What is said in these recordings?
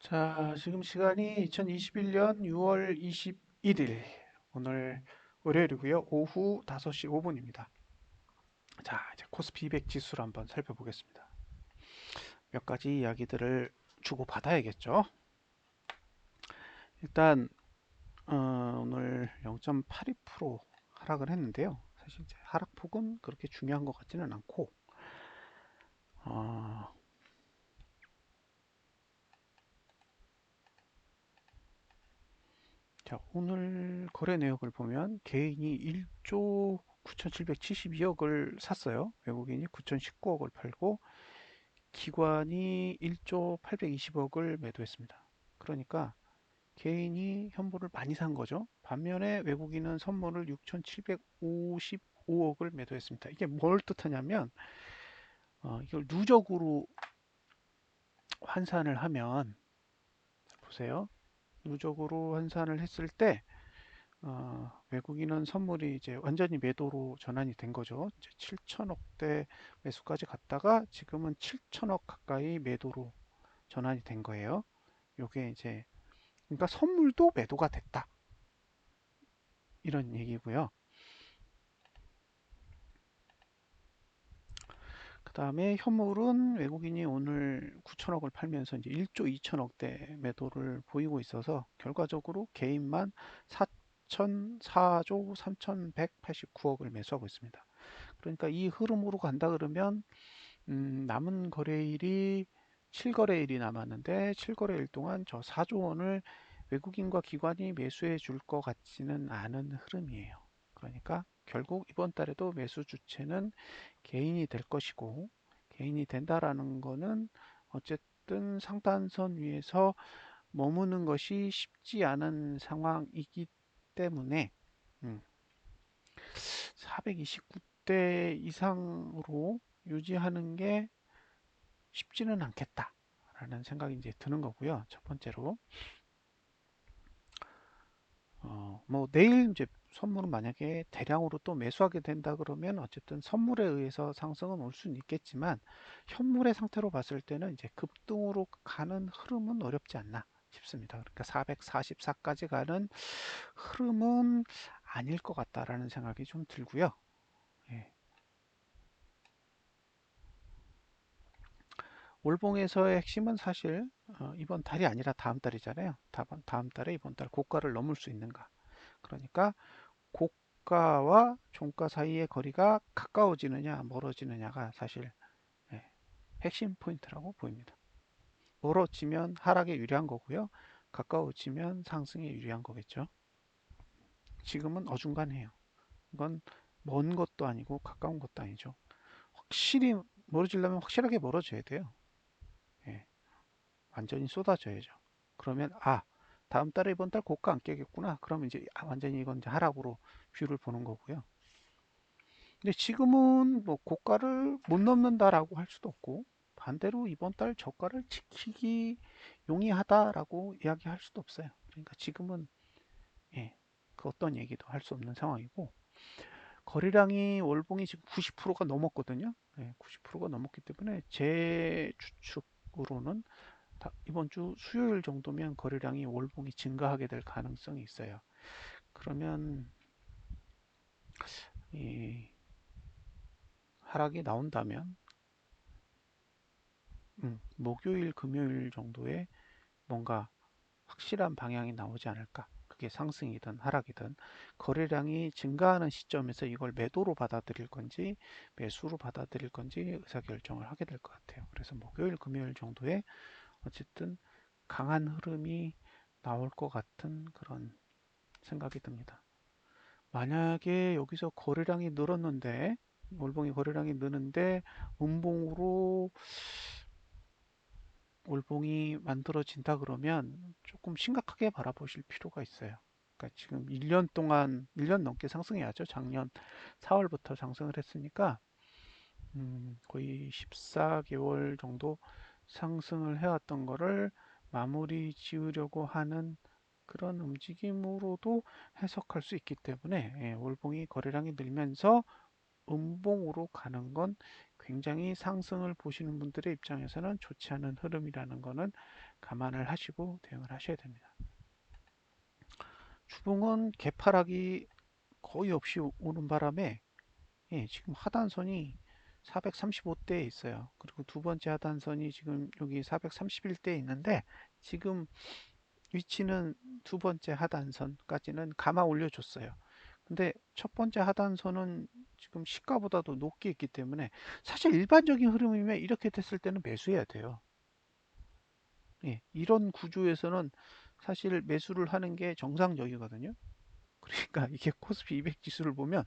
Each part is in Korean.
자, 지금 시간이 2021년 6월 21일, 오늘 월요일이고요. 오후 5시 5분입니다. 자, 이제 코스피 200 지수를 한번 살펴보겠습니다. 몇 가지 이야기들을 주고받아야겠죠. 일단 오늘 0.82% 하락을 했는데요. 사실 이제 하락폭은 그렇게 중요한 것 같지는 않고, 어, 자, 오늘 거래 내역을 보면 개인이 1조 9,772억을 샀어요. 외국인이 9,019억을 팔고 기관이 1조 820억을 매도했습니다. 그러니까 개인이 현물을 많이 산 거죠. 반면에 외국인은 선물을 6,755억을 매도했습니다. 이게 뭘 뜻하냐면 이걸 누적으로 환산을 하면 보세요. 누적으로 환산을 했을 때 외국인은 선물이 이제 완전히 매도로 전환이 된 거죠. 이제 7천억대 매수까지 갔다가 지금은 7천억 가까이 매도로 전환이 된 거예요. 요게 이제 그러니까 선물도 매도가 됐다. 이런 얘기고요. 그 다음에 현물은 외국인이 오늘 9천억을 팔면서 이제 1조 2천억대 매도를 보이고 있어서 결과적으로 개인만 4조 3,189억을 매수하고 있습니다. 그러니까 이 흐름으로 간다 그러면 남은 거래일이 7거래일이 남았는데 7거래일 동안 저 4조 원을 외국인과 기관이 매수해 줄 것 같지는 않은 흐름이에요. 그러니까 결국 이번 달에도 매수 주체는 개인이 될 것이고, 개인이 된다라는 거는 어쨌든 상단선 위에서 머무는 것이 쉽지 않은 상황이기 때문에 429대 이상으로 유지하는 게 쉽지는 않겠다라는 생각이 이제 드는 거고요. 첫 번째로 뭐 내일 이제 선물은 만약에 대량으로 또 매수하게 된다 그러면 어쨌든 선물에 의해서 상승은 올 수는 있겠지만 현물의 상태로 봤을 때는 이제 급등으로 가는 흐름은 어렵지 않나 싶습니다. 그러니까 444까지 가는 흐름은 아닐 것 같다라는 생각이 좀 들고요. 예. 월봉에서의 핵심은 사실 이번 달이 아니라 다음 달이잖아요. 다음 달에 이번 달 고가를 넘을 수 있는가. 그러니까 고가와 종가 사이의 거리가 가까워지느냐 멀어지느냐가 사실 예, 핵심 포인트라고 보입니다. 멀어지면 하락에 유리한 거고요. 가까워지면 상승에 유리한 거겠죠. 지금은 어중간해요. 이건 먼 것도 아니고 가까운 것도 아니죠. 확실히 멀어지려면 확실하게 멀어져야 돼요. 예, 완전히 쏟아져야죠. 그러면 다음 달에 이번 달 고가 안 깨겠구나. 그러면 이제 완전히 이건 이제 하락으로 뷰를 보는 거고요. 근데 지금은 뭐 고가를 못 넘는다라고 할 수도 없고 반대로 이번 달 저가를 지키기 용이하다라고 이야기할 수도 없어요. 그러니까 지금은 예, 그 어떤 얘기도 할 수 없는 상황이고 거래량이 월봉이 지금 90%가 넘었거든요. 예, 90%가 넘었기 때문에 제 추측으로는 이번 주 수요일 정도면 거래량이 월봉이 증가하게 될 가능성이 있어요. 그러면 이 하락이 나온다면 목요일, 금요일 정도에 뭔가 확실한 방향이 나오지 않을까. 그게 상승이든 하락이든 거래량이 증가하는 시점에서 이걸 매도로 받아들일 건지 매수로 받아들일 건지 의사결정을 하게 될 것 같아요. 그래서 목요일, 금요일 정도에 어쨌든 강한 흐름이 나올 것 같은 그런 생각이 듭니다. 만약에 여기서 거래량이 늘었는데 월봉이 거래량이 느는데 음봉으로 올봉이 만들어진다 그러면 조금 심각하게 바라보실 필요가 있어요. 그러니까 지금 1년 동안, 1년 넘게 상승해야죠. 작년 4월부터 상승을 했으니까, 거의 14개월 정도 상승을 해왔던 거를 마무리 지으려고 하는 그런 움직임으로도 해석할 수 있기 때문에, 예, 월봉이 거래량이 늘면서 음봉으로 가는 건 굉장히 상승을 보시는 분들의 입장에서는 좋지 않은 흐름이라는 거는 감안을 하시고 대응을 하셔야 됩니다. 주봉은 개파락이 거의 없이 오는 바람에 지금 하단선이 435대에 있어요. 그리고 두 번째 하단선이 지금 여기 431대에 있는데 지금 위치는 두 번째 하단선까지는 감아 올려줬어요. 근데 첫 번째 하단선은 지금 시가보다도 높게 있기 때문에 사실 일반적인 흐름이면 이렇게 됐을 때는 매수해야 돼요. 이런 구조에서는 사실 매수를 하는 게 정상적이거든요. 그러니까 이게 코스피 200 지수를 보면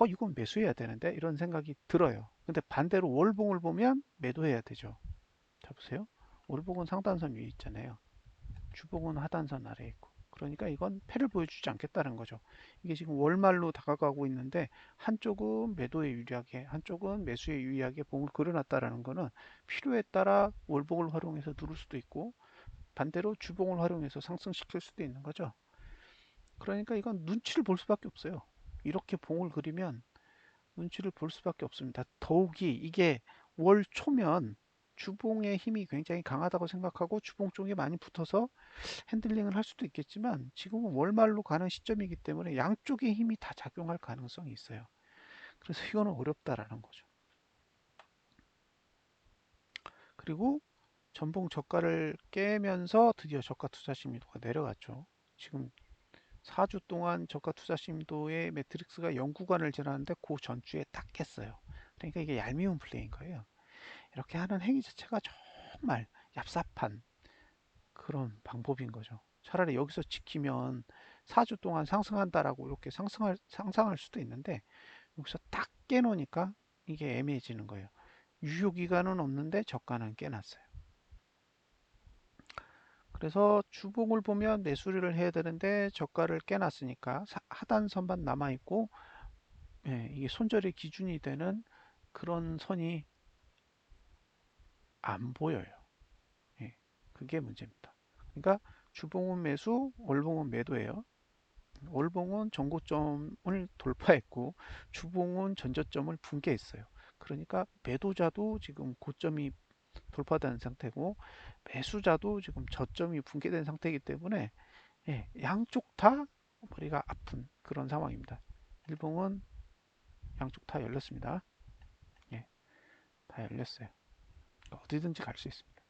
이건 매수해야 되는데 이런 생각이 들어요. 근데 반대로 월봉을 보면 매도해야 되죠. 자 보세요. 월봉은 상단선 위에 있잖아요. 주봉은 하단선 아래에 있고. 그러니까 이건 패를 보여주지 않겠다는 거죠. 이게 지금 월말로 다가가고 있는데 한쪽은 매도에 유리하게 한쪽은 매수에 유리하게 봉을 그려놨다라는 거는 필요에 따라 월봉을 활용해서 누를 수도 있고 반대로 주봉을 활용해서 상승시킬 수도 있는 거죠. 그러니까 이건 눈치를 볼 수밖에 없어요. 이렇게 봉을 그리면 눈치를 볼 수밖에 없습니다. 더욱이 이게 월 초면 주봉의 힘이 굉장히 강하다고 생각하고 주봉 쪽에 많이 붙어서 핸들링을 할 수도 있겠지만 지금은 월말로 가는 시점이기 때문에 양쪽의 힘이 다 작용할 가능성이 있어요. 그래서 이거는 어렵다라는 거죠. 그리고 전봉 저가를 깨면서 드디어 저가 투자 심리도가 내려갔죠. 지금 4주 동안 저가 투자 심도의 매트릭스가 0구간을 지났는데 그 전주에 딱 깼어요. 그러니까 이게 얄미운 플레이인 거예요. 이렇게 하는 행위 자체가 정말 얍삽한 그런 방법인 거죠. 차라리 여기서 지키면 4주 동안 상승한다라고 이렇게 상상할 수도 있는데 여기서 딱 깨놓으니까 이게 애매해지는 거예요. 유효기간은 없는데 저가는 깨놨어요. 그래서 주봉을 보면 매수를 해야 되는데 저가를 깨놨으니까 하단선만 남아있고 이게 손절의 기준이 되는 그런 선이 안 보여요. 예, 그게 문제입니다. 그러니까 주봉은 매수, 월봉은 매도예요. 월봉은 전고점을 돌파했고 주봉은 전저점을 붕괴했어요. 그러니까 매도자도 지금 고점이 돌파된 상태고 매수자도 지금 저점이 붕괴된 상태이기 때문에 양쪽 다 머리가 아픈 그런 상황입니다. 일봉은 양쪽 다 열렸습니다. 예, 다 열렸어요. 어디든지 갈 수 있습니다.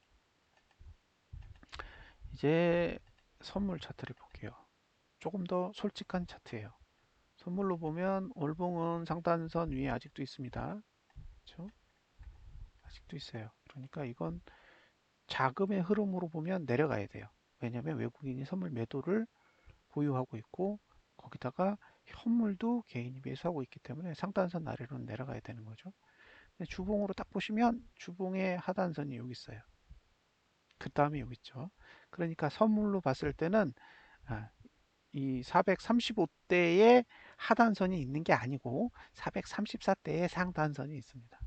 이제 선물 차트를 볼게요. 조금 더 솔직한 차트예요. 선물로 보면 월봉은 상단선 위에 아직도 있습니다. 그렇죠? 아직도 있어요. 그러니까 이건 자금의 흐름으로 보면 내려가야 돼요. 왜냐하면 외국인이 선물 매도를 보유하고 있고 거기다가 현물도 개인이 매수하고 있기 때문에 상단선 아래로는 내려가야 되는 거죠. 주봉으로 딱 보시면 주봉의 하단선이 여기 있어요. 그 다음에 여기 있죠. 그러니까 선물로 봤을 때는 이 435대의 하단선이 있는 게 아니고 434대의 상단선이 있습니다.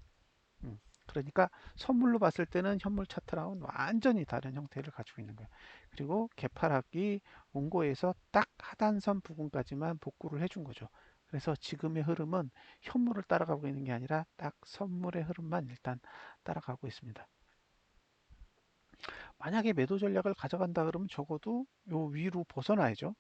그러니까 선물로 봤을 때는 현물 차트랑은 완전히 다른 형태를 가지고 있는 거예요. 그리고 개파락이 원고에서 딱 하단선 부분까지만 복구를 해준 거죠. 그래서 지금의 흐름은 현물을 따라가고 있는 게 아니라 딱 선물의 흐름만 일단 따라가고 있습니다. 만약에 매도 전략을 가져간다 그러면 적어도 요 위로 벗어나야죠.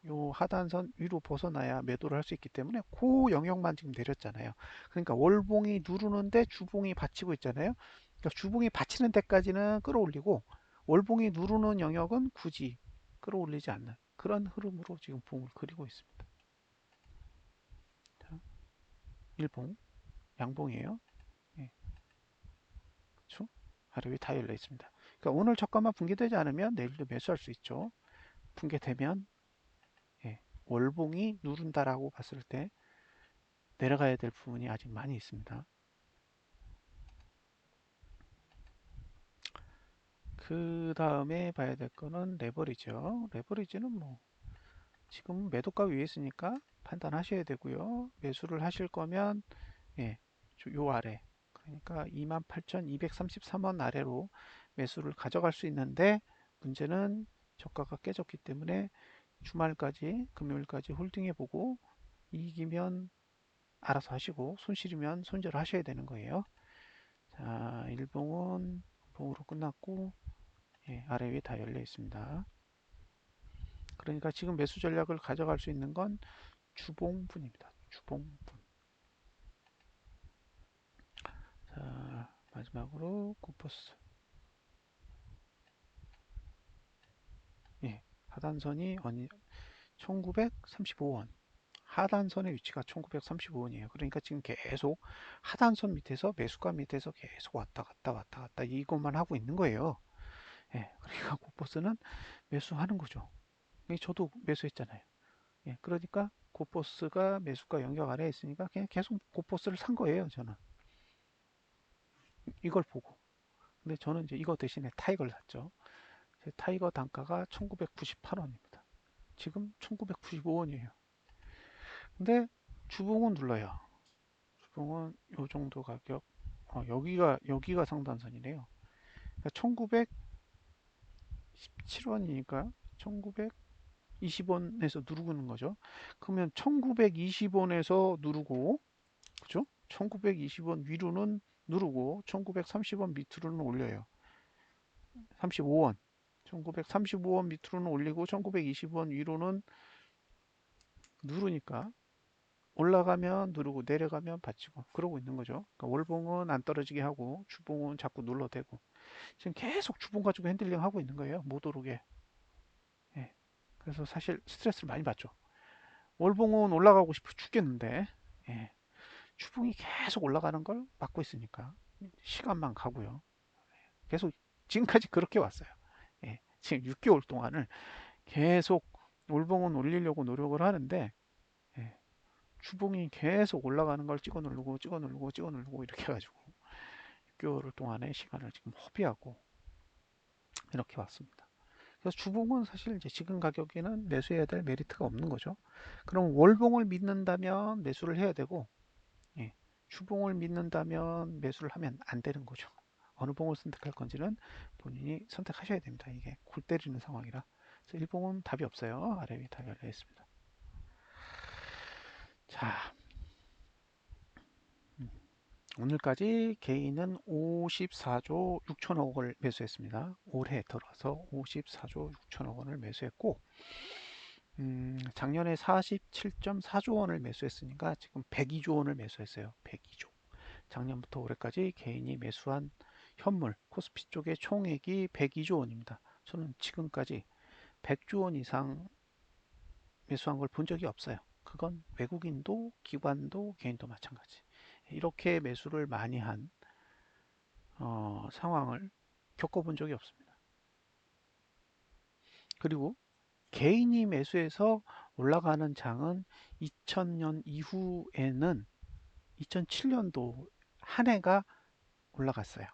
요 하단선 위로 벗어나야 매도를 할 수 있기 때문에 그 영역만 지금 내렸잖아요. 그러니까 월봉이 누르는데 주봉이 받치고 있잖아요. 그러니까 주봉이 받치는 데까지는 끌어올리고 월봉이 누르는 영역은 굳이 끌어올리지 않는 그런 흐름으로 지금 봉을 그리고 있습니다. 자, 일봉, 양봉이에요. 예, 그렇죠? 아래 위 다 열려 있습니다. 그러니까 오늘 저가만 붕괴되지 않으면 내일도 매수할 수 있죠. 붕괴되면 월봉이 누른다라고 봤을 때 내려가야 될 부분이 아직 많이 있습니다. 그 다음에 봐야 될 거는 레버리지요. 레버리지는 뭐 지금 매도가 위에 있으니까 판단하셔야 되고요. 매수를 하실 거면 요 아래 그러니까 28,233원 아래로 매수를 가져갈 수 있는데 문제는 저가가 깨졌기 때문에 주말까지 금요일까지 홀딩해 보고 이기면 알아서 하시고 손실이면 손절을 하셔야 되는 거예요. 자, 일봉은 봉으로 끝났고 예, 아래 위에 다 열려 있습니다. 그러니까 지금 매수 전략을 가져갈 수 있는 건 주봉분입니다. 주봉분. 자, 마지막으로 코퍼스. 예, 하단선이 1935원. 하단선의 위치가 1935원이에요. 그러니까 지금 계속 하단선 밑에서 매수가 밑에서 계속 왔다 갔다 왔다 갔다 이것만 하고 있는 거예요. 예, 그러니까 고버스는 매수하는 거죠. 저도 매수했잖아요. 예, 그러니까 고버스가 매수가 영역 아래에 있으니까 그냥 계속 고버스를 산 거예요. 저는 이걸 보고. 근데 저는 이제 이거 대신에 타이거를 샀죠. 타이거 단가가 1998원입니다. 지금 1995원이에요. 근데 주봉은 눌러요. 주봉은 요 정도 가격. 여기가 상단선이래요. 그러니까 1917원이니까 1920원에서 누르는 거죠. 그러면 1920원에서 누르고, 그죠? 1920원 위로는 누르고 1930원 밑으로는 올려요. 35원. 1935원 밑으로는 올리고 1920원 위로는 누르니까 올라가면 누르고 내려가면 받치고 그러고 있는 거죠. 그러니까 월봉은 안 떨어지게 하고 주봉은 자꾸 눌러대고 지금 계속 주봉 가지고 핸들링 하고 있는 거예요. 못 오르게. 예. 그래서 사실 스트레스를 많이 받죠. 월봉은 올라가고 싶어 죽겠는데 예. 주봉이 계속 올라가는 걸 막고 있으니까 시간만 가고요. 계속 지금까지 그렇게 왔어요. 예. 지금 6개월 동안을 계속 월봉은 올리려고 노력을 하는데 예. 주봉이 계속 올라가는 걸 찍어 누르고 찍어 누르고 찍어 누르고 이렇게 해가지고 6개월 동안의 시간을 지금 허비하고 이렇게 왔습니다. 그래서 주봉은 사실 이제 지금 가격에는 매수해야 될 메리트가 없는 거죠. 그럼 월봉을 믿는다면 매수를 해야 되고, 예, 주봉을 믿는다면 매수를 하면 안 되는 거죠. 어느 봉을 선택할 건지는 본인이 선택하셔야 됩니다. 이게 골 때리는 상황이라. 그래서 일봉은 답이 없어요. 아래 위 다 열려 있습니다. 자, 오늘까지 개인은 54조 6천억 원을 매수했습니다. 올해 들어서 54조 6천억 원을 매수했고, 작년에 47.4조 원을 매수했으니까 지금 102조 원을 매수했어요. 102조. 작년부터 올해까지 개인이 매수한 현물, 코스피 쪽의 총액이 102조 원입니다. 저는 지금까지 100조 원 이상 매수한 걸 본 적이 없어요. 그건 외국인도, 기관도, 개인도 마찬가지. 이렇게 매수를 많이 한 상황을 겪어본 적이 없습니다. 그리고 개인이 매수해서 올라가는 장은 2000년 이후에는 2007년도 한 해가 올라갔어요.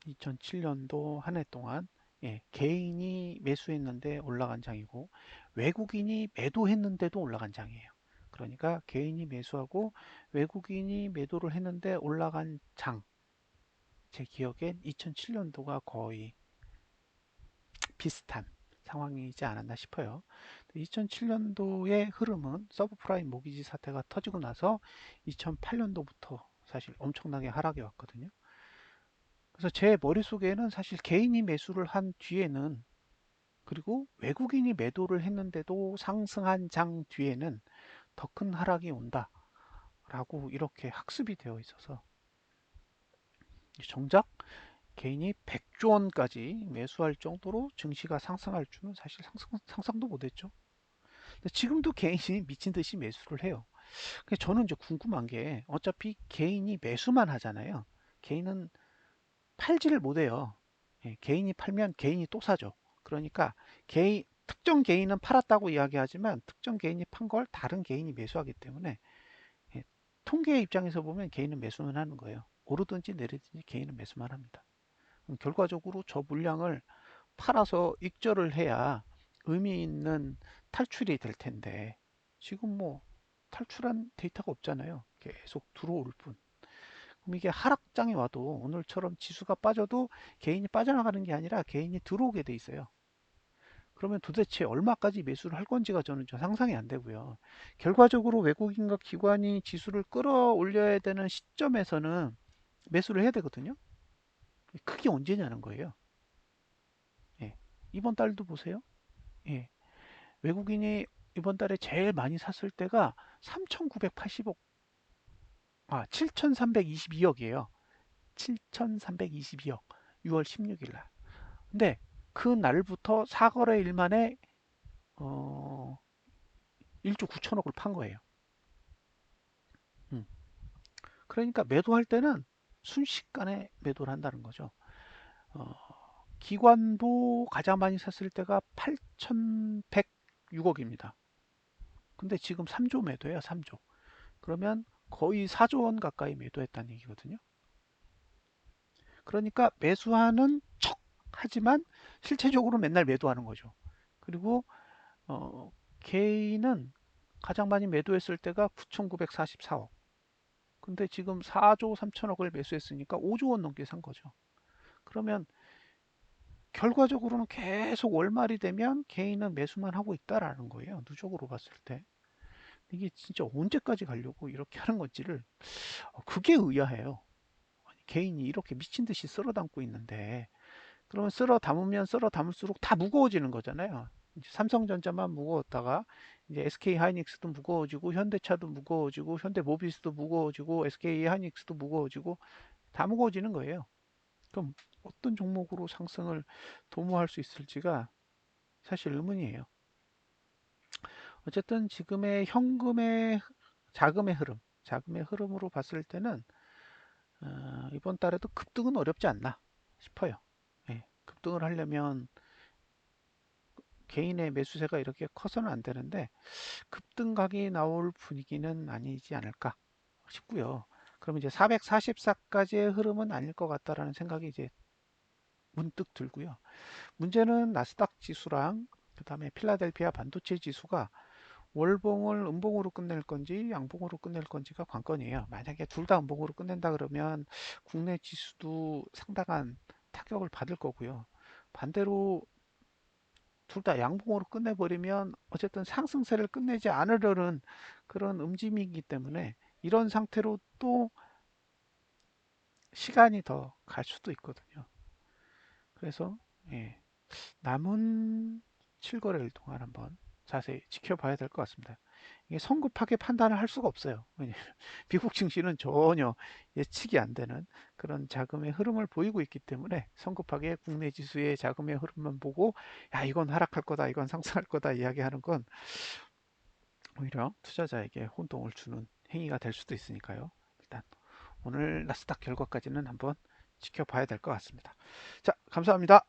2007년도 한 해 동안 예, 개인이 매수했는데 올라간 장이고 외국인이 매도했는데도 올라간 장이에요. 그러니까 개인이 매수하고 외국인이 매도를 했는데 올라간 장, 제 기억엔 2007년도가 거의 비슷한 상황이지 않았나 싶어요. 2007년도의 흐름은 서브프라임 모기지 사태가 터지고 나서 2008년도부터 사실 엄청나게 하락해 왔거든요. 그래서 제 머릿속에는 사실 개인이 매수를 한 뒤에는 그리고 외국인이 매도를 했는데도 상승한 장 뒤에는 더 큰 하락이 온다라고 이렇게 학습이 되어 있어서 정작 개인이 100조 원까지 매수할 정도로 증시가 상승할 줄은 사실 상상도 못했죠. 근데 지금도 개인이 미친 듯이 매수를 해요. 그래서 저는 이제 궁금한 게 어차피 개인이 매수만 하잖아요. 개인은 팔지를 못해요. 예, 개인이 팔면 개인이 또 사죠. 그러니까 특정 개인은 팔았다고 이야기하지만 특정 개인이 판 걸 다른 개인이 매수하기 때문에 예, 통계 입장에서 보면 개인은 매수만 하는 거예요. 오르든지 내리든지 개인은 매수만 합니다. 결과적으로 저 물량을 팔아서 익절을 해야 의미 있는 탈출이 될 텐데 지금 뭐 탈출한 데이터가 없잖아요. 계속 들어올 뿐. 그럼 이게 하락장이 와도 오늘처럼 지수가 빠져도 개인이 빠져나가는 게 아니라 개인이 들어오게 돼 있어요. 그러면 도대체 얼마까지 매수를 할 건지가 저는 좀 상상이 안 되고요. 결과적으로 외국인과 기관이 지수를 끌어올려야 되는 시점에서는 매수를 해야 되거든요. 그게 언제냐는 거예요. 예. 이번 달도 보세요. 예. 외국인이 이번 달에 제일 많이 샀을 때가 3,980억, 7,322억이에요. 7,322억. 6월 16일 날. 근데 그 날부터 사거래일 만에 어, 1조 9천억을 판 거예요. 음. 그러니까 매도할 때는 순식간에 매도를 한다는 거죠. 어, 기관도 가장 많이 샀을 때가 8,106억입니다. 근데 지금 3조 매도예요, 3조. 그러면 거의 4조 원 가까이 매도했다는 얘기거든요. 그러니까 매수하는 척 하지만 실체적으로 맨날 매도하는 거죠. 그리고 어, 개인은 가장 많이 매도했을 때가 9,944억. 근데 지금 4조 3천억을 매수했으니까 5조 원 넘게 산 거죠. 그러면 결과적으로는 계속 월말이 되면 개인은 매수만 하고 있다라는 거예요. 누적으로 봤을 때. 이게 진짜 언제까지 가려고 이렇게 하는 건지를 그게 의아해요. 개인이 이렇게 미친 듯이 쓸어 담고 있는데 그러면 쓸어 담으면 쓸어 담을수록 다 무거워지는 거잖아요. 이제 삼성전자만 무거웠다가 이제 SK 하이닉스도 무거워지고 현대차도 무거워지고 현대모비스도 무거워지고 SK 하이닉스도 무거워지고 다 무거워지는 거예요. 그럼 어떤 종목으로 상승을 도모할 수 있을지가 사실 의문이에요. 어쨌든 지금의 현금의 자금의 흐름으로 봤을 때는 이번 달에도 급등은 어렵지 않나 싶어요. 예, 급등을 하려면 개인의 매수세가 이렇게 커서는 안 되는데 급등각이 나올 분위기는 아니지 않을까 싶고요. 그럼 이제 444까지의 흐름은 아닐 것 같다라는 생각이 이제 문득 들고요. 문제는 나스닥 지수랑 그다음에 필라델피아 반도체 지수가 월봉을 음봉으로 끝낼 건지 양봉으로 끝낼 건지가 관건이에요. 만약에 둘 다 음봉으로 끝낸다 그러면 국내 지수도 상당한 타격을 받을 거고요. 반대로 둘 다 양봉으로 끝내버리면 어쨌든 상승세를 끝내지 않으려는 그런 움직임이기 때문에 이런 상태로 또 시간이 더 갈 수도 있거든요. 그래서 예, 남은 7거래일 동안 한번 자세히 지켜봐야 될 것 같습니다. 이게 성급하게 판단을 할 수가 없어요. 왜냐하면 미국 증시는 전혀 예측이 안 되는 그런 자금의 흐름을 보이고 있기 때문에 성급하게 국내 지수의 자금의 흐름만 보고 야 이건 하락할 거다 이건 상승할 거다 이야기하는 건 오히려 투자자에게 혼동을 주는 행위가 될 수도 있으니까요. 일단 오늘 나스닥 결과까지는 한번 지켜봐야 될 것 같습니다. 자, 감사합니다.